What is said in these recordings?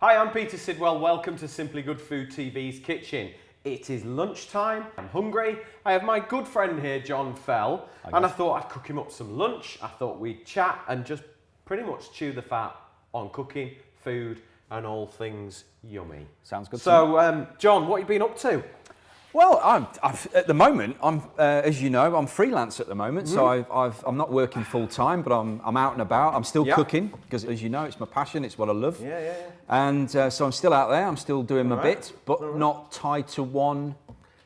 Hi, I'm Peter Sidwell. Welcome to Simply Good Food TV's kitchen. It is lunchtime. I'm hungry. I have my good friend here, Jon Fell, and I thought I'd cook him up some lunch. I thought we'd chat and just pretty much chew the fat on cooking, food, and all things yummy. Sounds good. So, Jon, what have you been up to? Well, at the moment, as you know, I'm freelance at the moment, so I'm not working full time, but I'm out and about. I'm still cooking because, as you know, it's my passion. It's what I love. Yeah. And so I'm still out there. I'm still doing my bit, but not tied to one.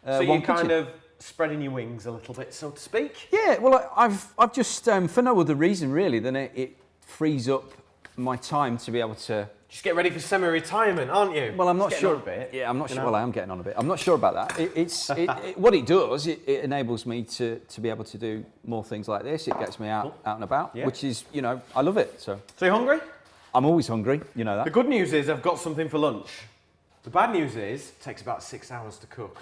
So you're kind of spreading your wings a little bit, so to speak. Yeah. Well, I've just for no other reason really than it frees up my time to be able to. Just get ready for semi-retirement, aren't you? Well, I'm not sure. A bit, yeah, I'm not sure. Well, I am getting on a bit. I'm not sure about that. What it does, it enables me to be able to do more things like this. It gets me out and about, which is, I love it. So you hungry? I'm always hungry. You know that. The good news is I've got something for lunch. The bad news is it takes about 6 hours to cook.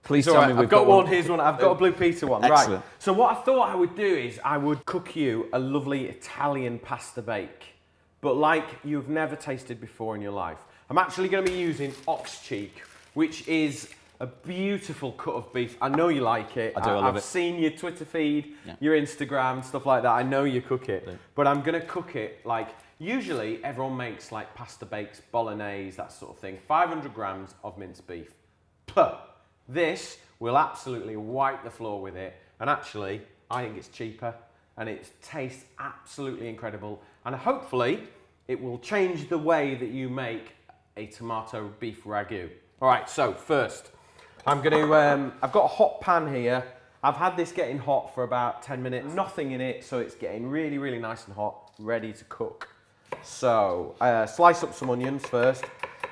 Please tell me I've got one. Here's one. I've got a Blue Peter one. Excellent. Right. So what I thought I would do is I would cook you a lovely Italian pasta bake, but like you've never tasted before in your life. I'm actually going to be using ox cheek, which is a beautiful cut of beef. I know you like it. I do, I love it. I've seen your Twitter feed, your Instagram, stuff like that. I know you cook it. But I'm going to cook it like, usually everyone makes like pasta bakes, bolognese, that sort of thing. 500 grams of minced beef. This will absolutely wipe the floor with it. And actually, I think it's cheaper and it tastes absolutely incredible. And hopefully, it will change the way that you make a tomato beef ragu. All right, so first, I'm going to, I've got a hot pan here. I've had this getting hot for about 10 minutes, nothing in it, so it's getting really, really nice and hot, ready to cook. So, slice up some onions first.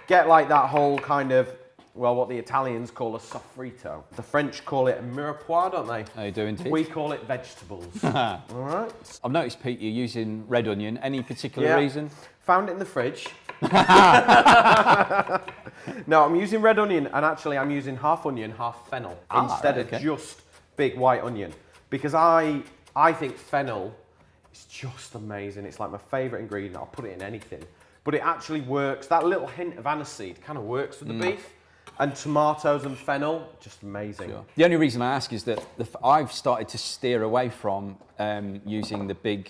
Get like that whole kind of, well, what the Italians call a sofrito. The French call it a mirepoix, don't they? They do indeed. We call it vegetables. All right. I've noticed, Pete, you're using red onion. Any particular reason? Found it in the fridge. No, I'm using red onion, and actually I'm using half onion, half fennel, instead of just big white onion. Because I think fennel is just amazing. It's like my favourite ingredient. I'll put it in anything. But it actually works. That little hint of aniseed kind of works with the beef. And tomatoes and fennel, just amazing. Sure. The only reason I ask is that I've started to steer away from using the big,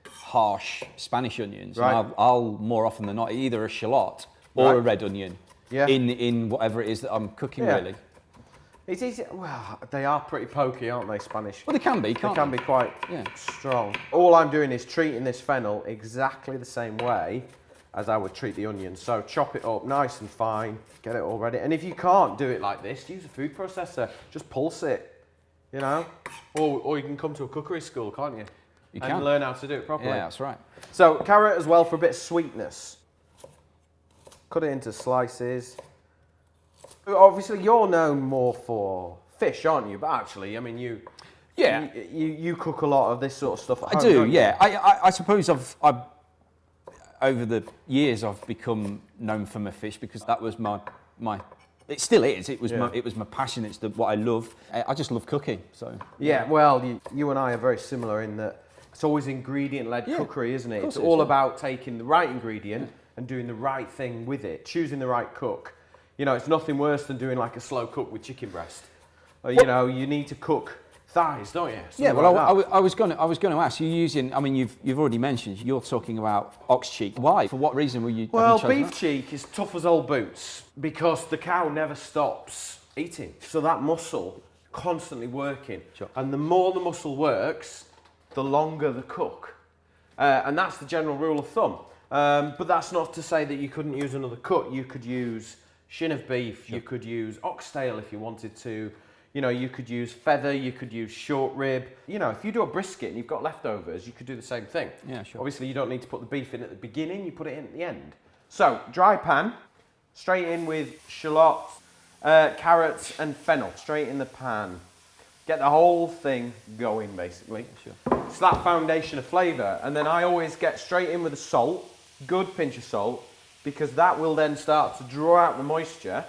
harsh Spanish onions. Right. And I'll more often than not either a shallot or a red onion in whatever it is that I'm cooking. Really. It's easy. Well, they are pretty pokey, aren't they, Spanish? Well, they can be. They can be quite strong. All I'm doing is treating this fennel exactly the same way as I would treat the onions. So chop it up nice and fine, get it all ready. And if you can't do it like this, use a food processor. Just pulse it, Or you can come to a cookery school, can't you? You can. And learn how to do it properly. Yeah, that's right. So carrot as well for a bit of sweetness. Cut it into slices. Obviously, you're known more for fish, aren't you? But actually, I mean, you cook a lot of this sort of stuff at home, I do, don't you? I suppose I've over the years I've become known for my fish because that was my it still is. It was my passion. It's what I love. I just love cooking. So well, you and I are very similar in that it's always ingredient-led cookery, isn't it? It's all about taking the right ingredient and doing the right thing with it, choosing the right cook. It's nothing worse than doing like a slow cook with chicken breast. You need to cook thighs, don't you? Something I was going to ask you using. I mean, you've already mentioned you're talking about ox cheek. Why? For what reason were you? Well, beef cheek is tough as old boots because the cow never stops eating, so that muscle constantly working, and the more the muscle works, the longer the cook, and that's the general rule of thumb. But that's not to say that you couldn't use another cut. You could use shin of beef. You could use oxtail if you wanted to. You could use feather, you could use short rib. If you do a brisket and you've got leftovers, you could do the same thing. Yeah, sure. Obviously, you don't need to put the beef in at the beginning, you put it in at the end. So, dry pan, straight in with shallots, carrots and fennel, straight in the pan. Get the whole thing going, basically. Sure. It's that foundation of flavour. And then I always get straight in with the salt, good pinch of salt, because that will then start to draw out the moisture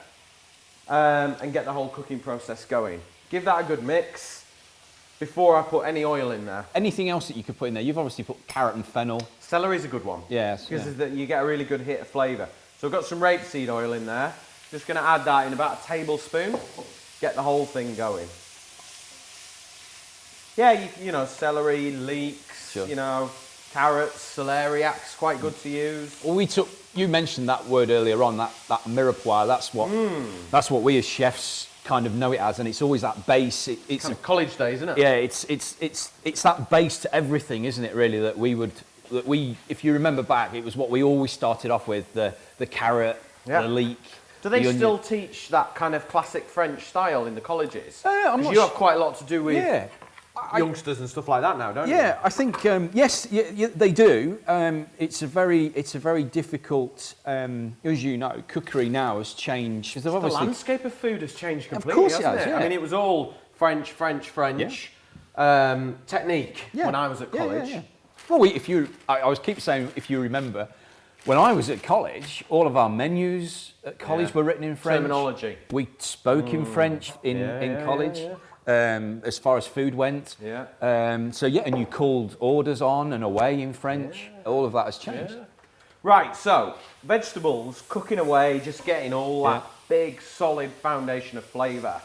and get the whole cooking process going. Give that a good mix. before I put any oil in there. Anything else that you could put in there? You've obviously put carrot and fennel. Celery's a good one. Yes. Because you get a really good hit of flavour. So I've got some rapeseed oil in there. Just going to add that in about a tablespoon. Get the whole thing going. Yeah, you know, celery, leeks, sure. you know, carrots, celeriac's quite good to use. Well, you mentioned that word earlier on, that mirepoix. That's what we as chefs kind of know it as, and it's always that base. It's kind of college days, isn't it? Yeah, it's that base to everything, isn't it? Really, that we, if you remember back, it was what we always started off with: the carrot, the leek. Do they still teach that kind of classic French style in the colleges? I'm not you have quite a lot to do with. Yeah. Youngsters and stuff like that now, don't you? Yeah, I think yes, they do. It's a very difficult, as you know, cookery now has changed. The landscape of food has changed completely. Of course it has. Yeah. Yeah. I mean, it was all French technique when I was at college. Yeah. Well, I was keep saying, if you remember, when I was at college, all of our menus at college were written in French. Terminology. We spoke in French in college. As far as food went. Yeah. And you called orders on and away in French. Yeah. All of that has changed. Yeah. Right, so vegetables cooking away, just getting all that big solid foundation of flavour.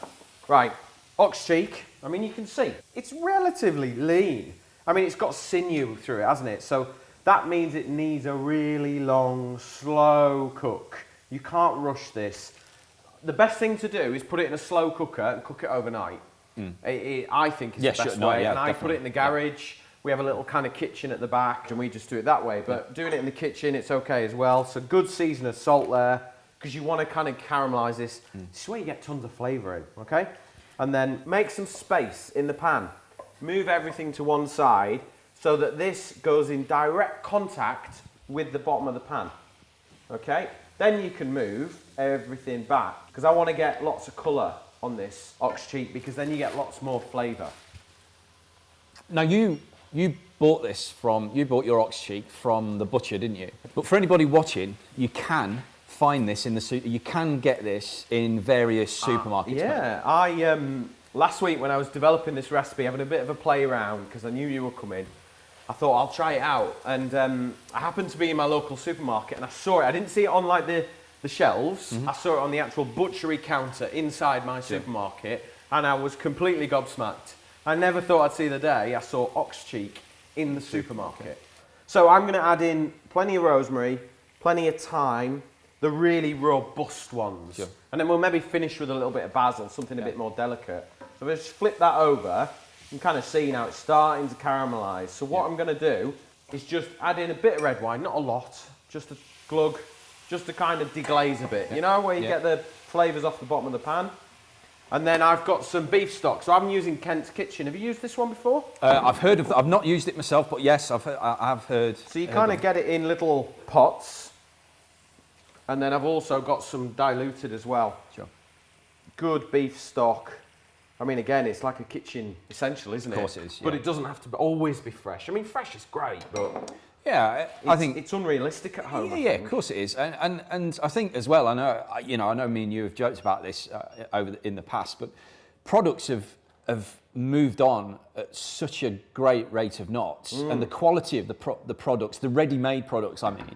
Right, ox cheek, I mean you can see, it's relatively lean. I mean it's got sinew through it, hasn't it? So that means it needs a really long, slow cook. You can't rush this. The best thing to do is put it in a slow cooker and cook it overnight. I think it's the best way. And I put it in the garage. We have a little kind of kitchen at the back and we just do it that way. But doing it in the kitchen, it's okay as well. So good season of salt there because you want to kind of caramelise this. This is where you get tons of flavour in, okay? And then make some space in the pan. Move everything to one side so that this goes in direct contact with the bottom of the pan, okay? Then you can move everything back because I want to get lots of colour on this ox cheek because then you get lots more flavour. Now you bought your ox cheek from the butcher, didn't you? But for anybody watching, you can find this you can get this in various supermarkets. Yeah, I last week when I was developing this recipe, having a bit of a play around because I knew you were coming, I thought I'll try it out, and I happened to be in my local supermarket and I saw it. I didn't see it on like the shelves. I saw it on the actual butchery counter inside my supermarket and I was completely gobsmacked. I never thought I'd see the day I saw ox cheek in the supermarket. So I'm going to add in plenty of rosemary, plenty of thyme, the really robust ones. Sure. And then we'll maybe finish with a little bit of basil, something a bit more delicate. So we'll just flip that over. You can kind of see now it's starting to caramelise. So what I'm going to do is just add in a bit of red wine, not a lot, just a glug, just to kind of deglaze a bit, you know, where you get the flavours off the bottom of the pan. And then I've got some beef stock. So I'm using Kent's Kitchen. Have you used this one before? I've heard of. I've not used it myself, but yes, I've heard. So you kind of get it in little pots, and then I've also got some diluted as well. Sure. Good beef stock. I mean, again, it's like a kitchen essential, isn't it? Of course it is. Yeah. But it doesn't have to always be fresh. I mean, fresh is great, but yeah, I think it's unrealistic at home. Yeah, of course it is, and I think as well. I know me and you have joked about this in the past, but products have moved on at such a great rate of knots, and the quality of the products, the ready-made products, I mean,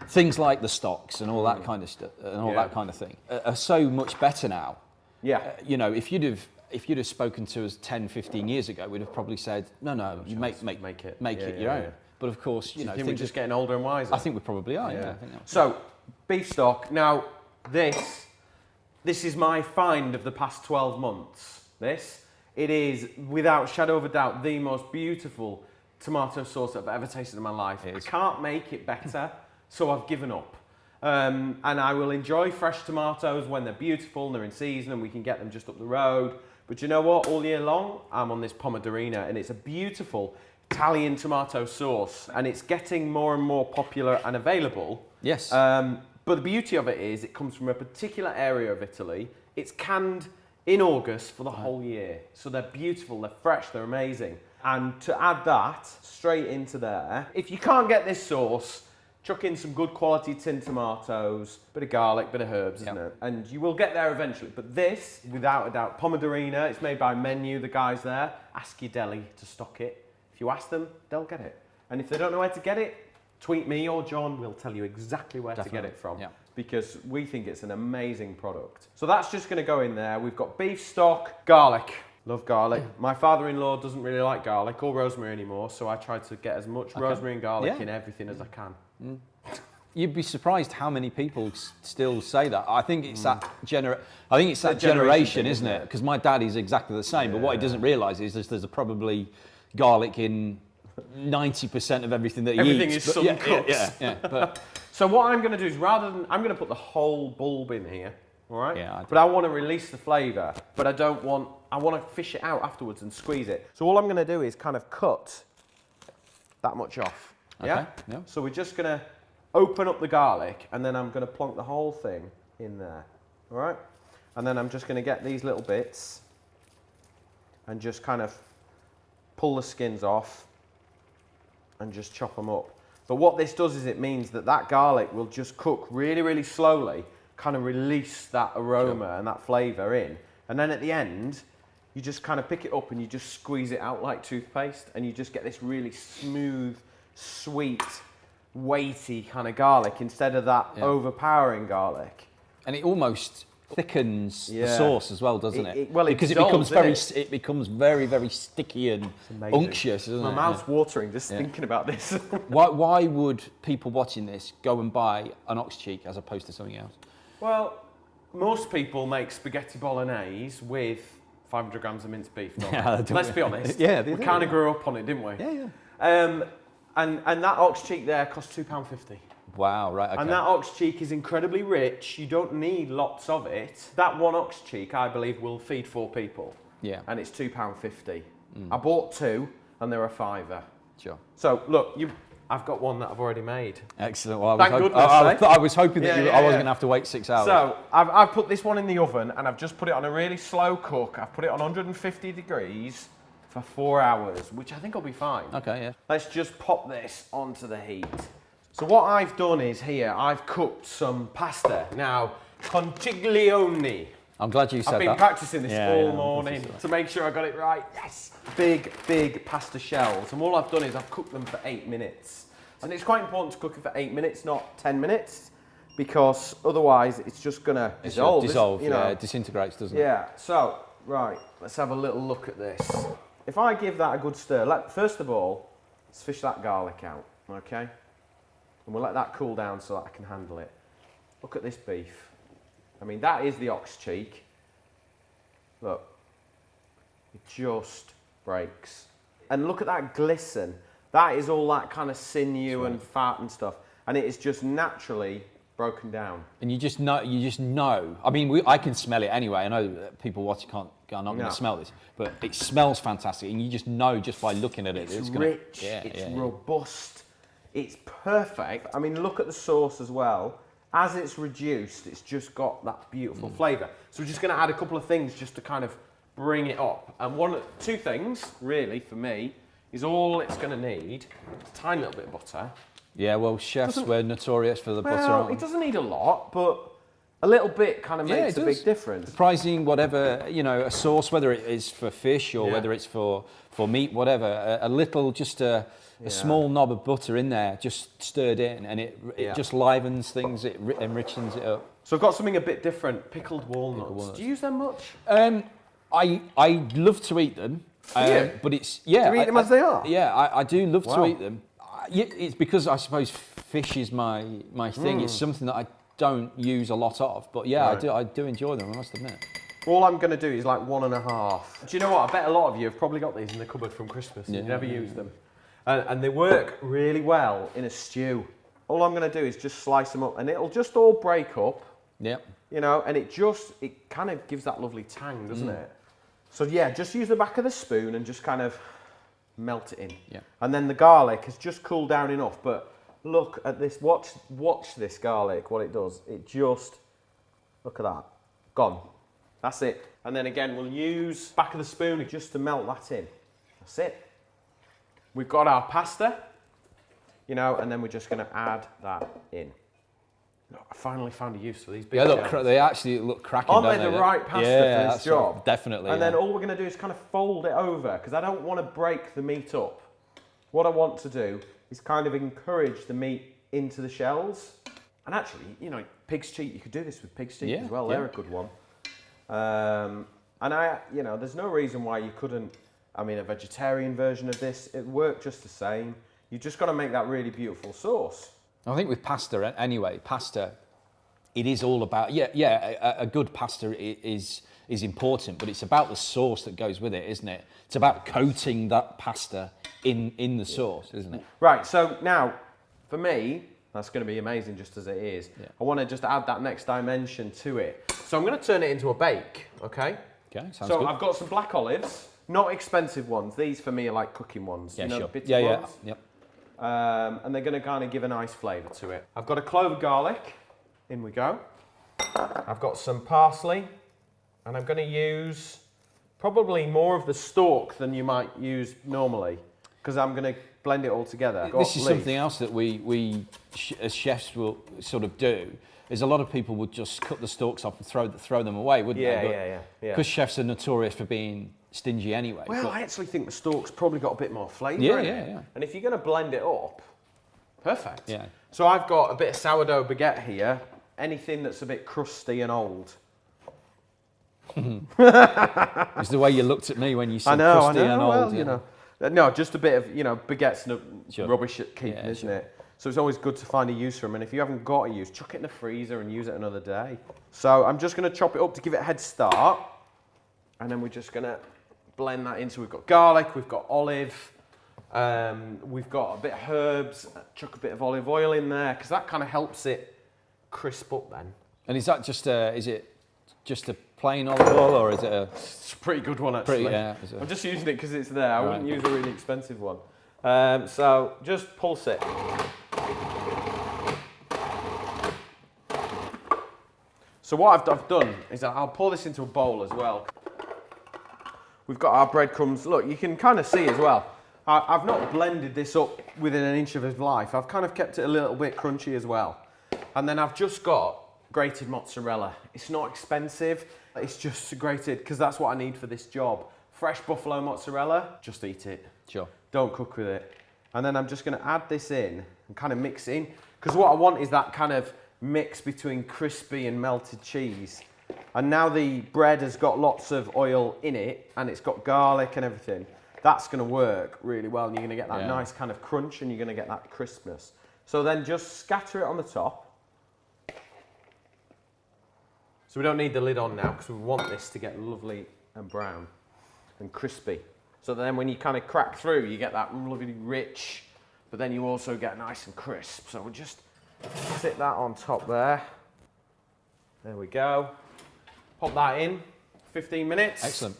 things like the stocks and all that kind of stuff and all that kind of thing, are so much better now. Yeah, you know, if you'd have spoken to us 10, 15 years ago, we'd have probably said, no, you make it your own. But of course, you know, think we're just getting older and wiser. I think we probably are. Yeah. I think so, beef stock. Now, this is my find of the past 12 months. It is without shadow of a doubt the most beautiful tomato sauce I've ever tasted in my life. I can't make it better, so I've given up. And I will enjoy fresh tomatoes when they're beautiful and they're in season and we can get them just up the road. But you know what? All year long, I'm on this Pomodorina and it's a beautiful Italian tomato sauce and it's getting more and more popular and available. Yes. But the beauty of it is it comes from a particular area of Italy. It's canned in August for the whole year. So they're beautiful, they're fresh, they're amazing. And to add that straight into there, if you can't get this sauce, chuck in some good quality tinned tomatoes, bit of garlic, bit of herbs, isn't it? And you will get there eventually. But this, without a doubt, Pomodorina, it's made by Menu, the guys there. I ask your deli to stock it. If you ask them, they'll get it. And if they don't know where to get it, tweet me or John, we'll tell you exactly where to get it from. Yeah. Because we think it's an amazing product. So that's just going to go in there. We've got beef stock, garlic. Love garlic. My father-in-law doesn't really like garlic or rosemary anymore, so I try to get as much rosemary and garlic in everything as I can. You'd be surprised how many people still say that. I think it's that generation, isn't it? Because my dad is exactly the same, but what he doesn't realise is there's probably garlic in 90% of everything that he Everything eats. is some cuts. But so what I'm going to do is I'm going to put the whole bulb in here, all right? Yeah, but I want to release the flavour, but I want to fish it out afterwards and squeeze it. So all I'm going to do is kind of cut that much off, yeah? So we're just going to open up the garlic, and then I'm going to plonk the whole thing in there, all right? And then I'm just going to get these little bits and just kind of pull the skins off and just chop them up. But what this does is it means that garlic will just cook really, really slowly, kind of release that aroma and that flavour in. And then at the end, you just kind of pick it up and you just squeeze it out like toothpaste, and you just get this really smooth, sweet, weighty kind of garlic instead of that overpowering garlic. And it almost thickens the sauce as well, doesn't it? Because it becomes very, very sticky and unctuous, isn't it? My mouth's watering just thinking about this. Why would people watching this go and buy an ox cheek as opposed to something else? Well, most people make spaghetti bolognese with 500 grams of minced beef. Let's be honest. We kind of grew up on it, didn't we? And that ox cheek there costs £2.50. Wow, right, okay. And that ox cheek is incredibly rich. You don't need lots of it. That one ox cheek, I believe, will feed 4 people. Yeah. And it's £2.50. I bought 2, and they're a £5. Sure. So, look, I've got one that I've already made. Excellent. Well, I was hoping that I wasn't going to have to wait 6 hours. So, I've put this one in the oven, and I've just put it on a really slow cook. I've put it on 150 degrees for 4 hours, which I think will be fine. Okay, yeah. Let's just pop this onto the heat. So what I've done is here, I've cooked some pasta. Now, contiglione. I'm glad you said that. I've been practicing this all morning to make sure I got it right. Yes! Big pasta shells. And all I've done is I've cooked them for 8 minutes. And it's quite important to cook it for 8 minutes, not 10 minutes, because otherwise it's just going to dissolve. It disintegrates, doesn't it? Yeah, so, right, let's have a little look at this. If I give that a good stir, first of all, let's fish that garlic out, okay? And we'll let that cool down so that I can handle it. Look at this beef. I mean, that is the ox cheek. Look, it just breaks. And look at that glisten. That is all that kind of sinew and fat and stuff. And it is just naturally broken down. And you just know. I mean, I can smell it anyway. I know that people watching are not going to smell this, but it smells fantastic. And you just know just by looking at it. It's rich, it's robust. It's perfect. I mean, look at the sauce as well. As it's reduced, it's just got that beautiful flavour. So we're just going to add a couple of things just to kind of bring it up. And two things, really, for me, is all it's going to need is a tiny little bit of butter. Yeah, well, chefs were notorious for the butter. Well, it doesn't need a lot, but a little bit kind of makes a big difference. Surprising, whatever, a sauce, whether it is for fish or whether it's for meat, whatever, a little, just a small knob of butter in there, just stirred in, and it just livens things, it enriches it up. So I've got something a bit different, pickled walnuts. Do you use them much? I love to eat them, but it's, Do you eat them as they are? Yeah, I do love to eat them. It's because I suppose fish is my thing. It's something that I don't use a lot of, but I do enjoy them, I must admit. All I'm going to do is like 1.5. Do you know what? I bet a lot of you have probably got these in the cupboard from Christmas and you never use them. And they work really well in a stew. All I'm going to do is just slice them up and it'll just all break up. Yeah. And it kind of gives that lovely tang, doesn't it? So just use the back of the spoon and just kind of melt it in. Yeah. And then the garlic has just cooled down enough, but look at this, watch this garlic, what it does. It just, look at that, gone. That's it. And then again, we'll use back of the spoon just to melt that in. That's it. We've got our pasta, and then we're just going to add that in. finally found a use for these big Yeah, shells. they actually look cracking, Aren't don't they the right pasta for this job? Definitely. And then all we're going to do is kind of fold it over, because I don't want to break the meat up. What I want to do is kind of encourage the meat into the shells. And actually, you know, pig's cheek, you could do this with pig's cheek as well. They're a good one. And you know, there's no reason why you couldn't, I mean, a vegetarian version of this, it worked just the same. You've just got to make that really beautiful sauce. I think with pasta, anyway, it is all about, a good pasta is important, but it's about the sauce that goes with it, isn't it? It's about coating that pasta in the sauce, isn't it? Right, so now, for me, that's going to be amazing just as it is. Yeah. I want to just add that next dimension to it. So I'm going to turn it into a bake, okay? Okay, sounds so good. I've got some black olives, not expensive ones. These for me are like cooking ones. Yeah, you know, sure. Bits Yep. And they're going to kind of give a nice flavour to it. I've got a clove of garlic. In we go. I've got some parsley, and I'm going to use probably more of the stalk than you might use normally, because I'm going to blend it all together. This is something else that we as chefs will sort of do. Is a lot of people would just cut the stalks off and throw them away, wouldn't they? Yeah. Because chefs are notorious for being stingy anyway. Well, I actually think the stalk's probably got a bit more flavour in it. Yeah. And if you're going to blend it up, perfect. Yeah. So I've got a bit of sourdough baguette here. Anything that's a bit crusty and old. It's the way you looked at me when you said crusty and old. Well, you know. No, just a bit of, you know, baguette's Sure. rubbish at keeping, isn't it? So it's always good to find a use for them. And if you haven't got a use, chuck it in the freezer and use it another day. So I'm just going to chop it up to give it a head start. And then we're just going to blend that in. So we've got garlic, we've got olive, we've got a bit of herbs, chuck a bit of olive oil in there, because that kind of helps it crisp up then. And is that just a plain olive oil, or is it a... It's a pretty good one, actually. I'm just using it because it's there. I wouldn't use a really expensive one. So just pulse it. So what I've done is I'll pour this into a bowl as well. We've got our breadcrumbs. Look, you can kind of see as well. I've not blended this up within an inch of his life. I've kind of kept it a little bit crunchy as well. And then I've just got grated mozzarella. It's not expensive. It's just grated because that's what I need for this job. Fresh buffalo mozzarella, just eat it. Sure. Don't cook with it. And then I'm just going to add this in and kind of mix in, because what I want is that kind of mix between crispy and melted cheese. And now the bread has got lots of oil in it and it's got garlic and everything. That's going to work really well, and you're going to get that nice kind of crunch and you're going to get that crispness. So then just scatter it on the top. So we don't need the lid on now because we want this to get lovely and brown and crispy. So then when you kind of crack through, you get that lovely rich, but then you also get nice and crisp. So we'll just sit that on top there. There we go. Pop that in, 15 minutes. Excellent.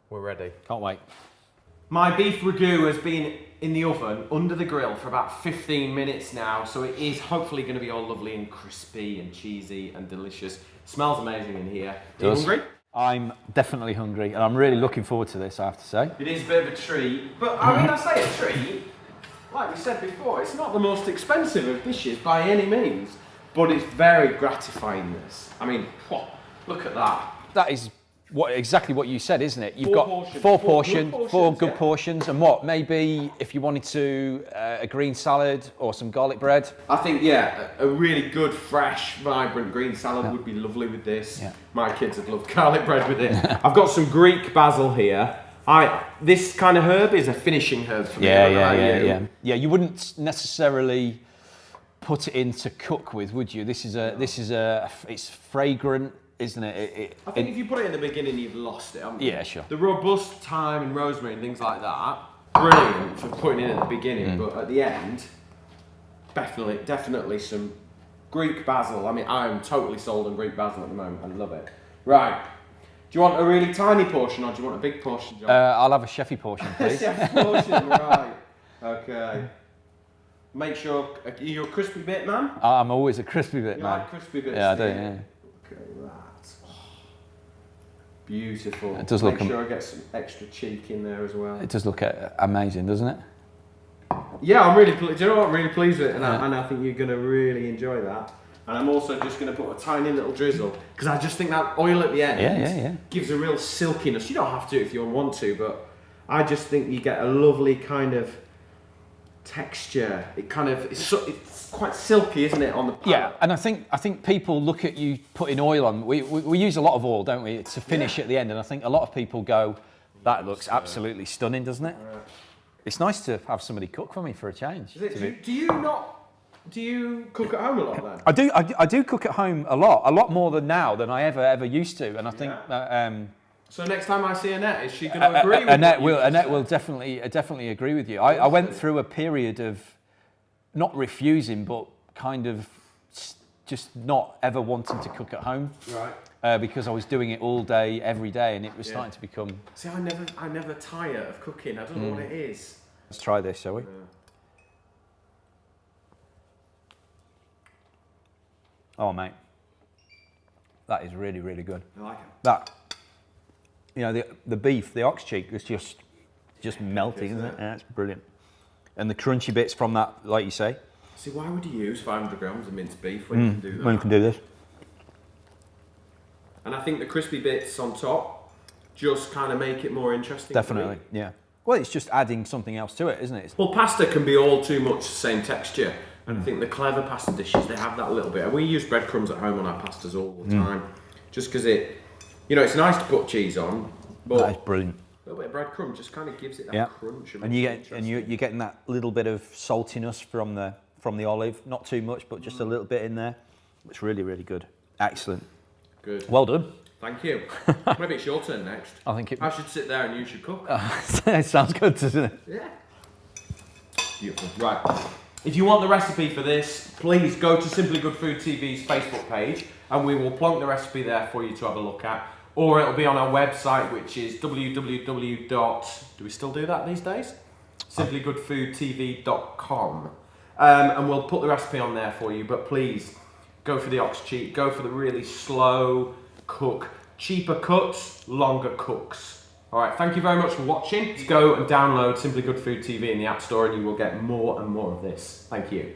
We're ready. Can't wait. My beef ragu has been in the oven under the grill for about 15 minutes now, so it is hopefully going to be all lovely and crispy and cheesy and delicious. Smells amazing in here. Are you hungry? I'm definitely hungry, and I'm really looking forward to this, I have to say. It is a bit of a treat, but I mean, I say a treat, like we said before, it's not the most expensive of dishes by any means, but it's very gratifying, this. I mean, look at that. That is exactly what you said, isn't it? You've Four got portions. four good portions, and what? Maybe if you wanted to, a green salad or some garlic bread. I think, a really good, fresh, vibrant green salad would be lovely with this. Yeah. My kids would love garlic bread with it. I've got some Greek basil here. This kind of herb is a finishing herb for me. Yeah. You wouldn't necessarily put it in to cook with, would you? It's fragrant, isn't it? I think if you put it in the beginning, you've lost it, haven't you? Yeah, sure. The robust thyme and rosemary and things like that, brilliant for putting in at the beginning, but at the end, definitely some Greek basil. I mean, I'm totally sold on Greek basil at the moment. I love it. Right. Do you want a really tiny portion or do you want a big portion, John? I'll have a chefy portion, please. Chef's portion, right. Okay. Make sure, you're a crispy bit, man? I'm always a crispy bit, You man. like crispy bits? Yeah, I do, yeah. Okay, right. Beautiful. It does look... Make sure I get some extra cheek in there as well. It does look amazing, doesn't it? Yeah, I'm really pleased. Do you know what? I'm really pleased with it, and I think you're going to really enjoy that. And I'm also just going to put a tiny little drizzle, because I just think that oil at the end gives a real silkiness. You don't have to if you want to, but I just think you get a lovely kind of texture. It kind of, it's quite silky, isn't it, on the palate? Yeah, and I think people look at you putting oil on. We use a lot of oil, don't we, to finish at the end, and I think a lot of people go, that looks absolutely stunning, doesn't it? Yeah. It's nice to have somebody cook for me for a change. Do you cook at home a lot then? I do cook at home a lot more than now than I ever used to, and I think that. So next time I see Annette, is she going to agree with Annette will definitely agree with you. I went through a period of not refusing, but kind of just not ever wanting to cook at home, right? Because I was doing it all day, every day, and it was starting to become. See, I never tire of cooking. I don't know what it is. Let's try this, shall we? Yeah. Oh, mate, that is really, really good. I like it. That, you know, the beef, the ox cheek is just melting, isn't it? Yeah, it's brilliant. And the crunchy bits from that, like you say. See, why would you use 500 grams of minced beef when you can do that? When you can do this. And I think the crispy bits on top just kind of make it more interesting. Definitely, yeah. Well, it's just adding something else to it, isn't it? Well, pasta can be all too much the same texture. And I think the clever pasta dishes, they have that little bit. And we use breadcrumbs at home on our pastas all the time. Just because it, you know, it's nice to put cheese on, but that is brilliant. A little bit of breadcrumb just kind of gives it that crunch. And you're getting that little bit of saltiness from the olive. Not too much, but just a little bit in there. It's really, really good. Excellent. Good. Well done. Thank you. Maybe it's your turn next. I think I should sit there and you should cook. It sounds good, doesn't it? Yeah. Beautiful. Right. If you want the recipe for this, please go to Simply Good Food TV's Facebook page and we will plonk the recipe there for you to have a look at. Or it'll be on our website, which is www. Do we still do that these days? simplygoodfoodtv.com. And we'll put the recipe on there for you, but please go for the ox cheek, go for the really slow cook. Cheaper cuts, longer cooks. All right, thank you very much for watching. Go and download Simply Good Food TV in the App Store and you will get more and more of this. Thank you.